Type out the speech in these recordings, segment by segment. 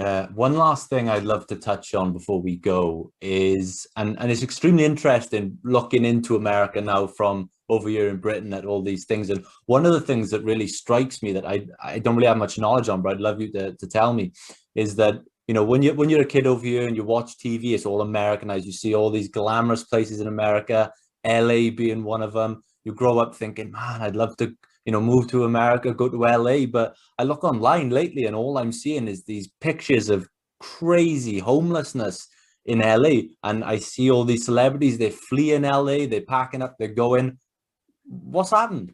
Yeah. One last thing I'd love to touch on before we go is, and it's extremely interesting looking into America now from over here in Britain at all these things. And one of the things that really strikes me that I don't really have much knowledge on, but I'd love you to tell me, is that, you know, when you're a kid over here and you watch TV, it's all Americanized. You see all these glamorous places in America, LA being one of them. You grow up thinking, man, I'd love to, you know, move to America, go to LA. But I look online lately and all I'm seeing is these pictures of crazy homelessness in LA. And I see all these celebrities, they flee in LA, they're packing up, they're going. What's happened?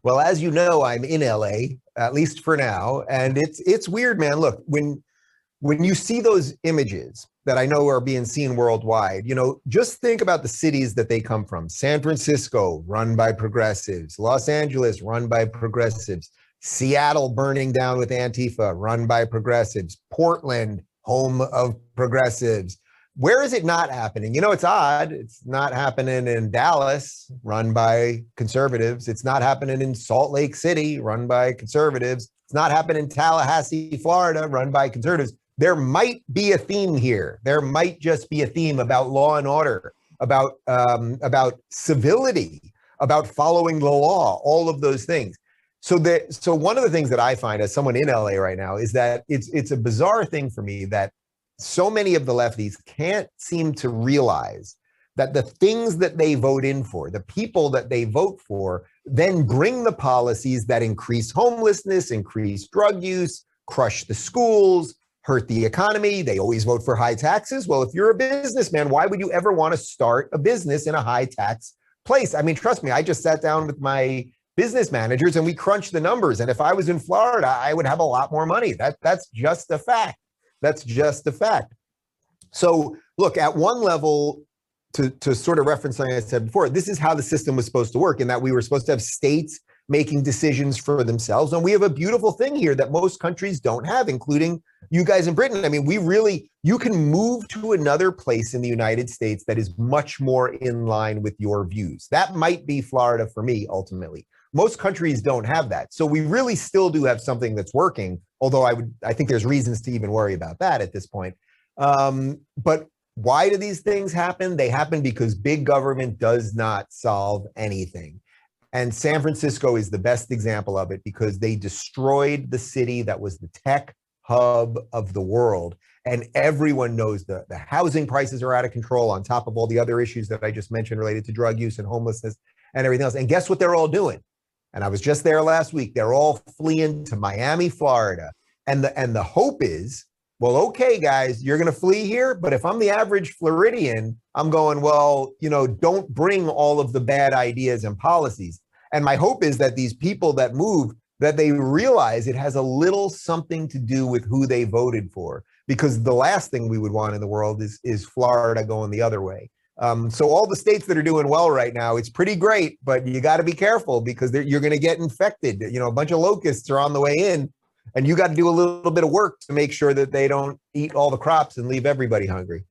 Well, as you know, I'm in LA, at least for now. And it's weird, man. Look, when you see those images that I know are being seen worldwide, you know, just think about the cities that they come from. San Francisco, run by progressives. Los Angeles, run by progressives. Seattle, burning down with Antifa, run by progressives. Portland, home of progressives. Where is it not happening? You know, it's odd. It's not happening in Dallas, run by conservatives. It's not happening in Salt Lake City, run by conservatives. It's not happening in Tallahassee, Florida, run by conservatives. There might be a theme here. There might just be a theme about law and order, about civility, about following the law, all of those things. So one of the things that I find as someone in LA right now is that it's a bizarre thing for me that so many of the lefties can't seem to realize that the things that they vote in for, the people that they vote for, then bring the policies that increase homelessness, increase drug use, crush the schools, hurt the economy. They always vote for high taxes. Well, if you're a businessman, why would you ever want to start a business in a high tax place? I mean, trust me, I just sat down with my business managers and we crunched the numbers. And if I was in Florida, I would have a lot more money. That's just a fact. That's just a fact. So look, at one level, to sort of reference something I said before, this is how the system was supposed to work, in that we were supposed to have states making decisions for themselves. And we have a beautiful thing here that most countries don't have, including you guys in Britain. I mean, you can move to another place in the United States that is much more in line with your views. That might be Florida for me, ultimately. Most countries don't have that. So we really still do have something that's working, although I think there's reasons to even worry about that at this point. But why do these things happen? They happen because big government does not solve anything. And San Francisco is the best example of it, because they destroyed the city that was the tech hub of the world. And everyone knows the housing prices are out of control, on top of all the other issues that I just mentioned related to drug use and homelessness and everything else. And guess what they're all doing? And I was just there last week. They're all fleeing to Miami, Florida. And the hope is, well, okay, guys, you're going to flee here. But if I'm the average Floridian, I'm going, well, you know, don't bring all of the bad ideas and policies. And my hope is that these people that move, that they realize it has a little something to do with who they voted for. Because the last thing we would want in the world is Florida going the other way. So all the states that are doing well right now, it's pretty great, but you got to be careful, because you're going to get infected. You know, a bunch of locusts are on the way in, and you got to do a little bit of work to make sure that they don't eat all the crops and leave everybody hungry.